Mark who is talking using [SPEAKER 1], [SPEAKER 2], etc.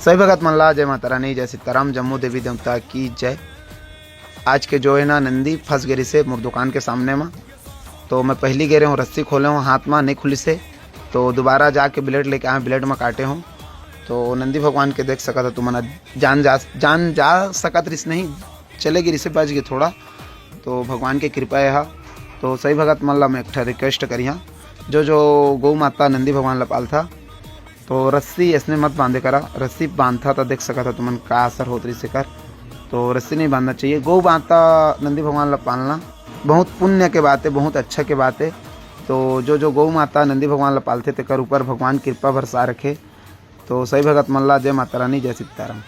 [SPEAKER 1] सही भगत मन ला जय माता रानी, जय सीताराम, जम्मू देवी देवता की जय। आज के जो है ना नंदी फंस गिरी से मोर दुकान के सामने में, तो मैं पहली गिरे हूँ, रस्सी खोले हूँ हाथ में नहीं खुली से, तो दोबारा जाके ब्लेड लेके आए, ब्लेड में काटे हूँ। तो नंदी भगवान के देख सका था तुम जान जा सकत रिस नहीं चलेगी रिसे बच गई थोड़ा, तो भगवान की कृपा है। तो सही भगत मन ला मैं एक रिक्वेस्ट करिया, जो गौ माता नंदी भगवान ला पाल था तो रस्सी ऐसने मत बांधे करा। रस्सी बांधता तो देख सका था तुमन का असर होत रही से कर, तो रस्सी नहीं बांधना चाहिए। गौ माता नंदी भगवान ला पालना बहुत पुण्य के बात है, बहुत अच्छा के बात है। तो जो गौ माता नंदी भगवान ला पालते तेकर ऊपर भगवान कृपा बरसा रखे। तो सही भगत मन ला जय माता रानी, जय सीताराम।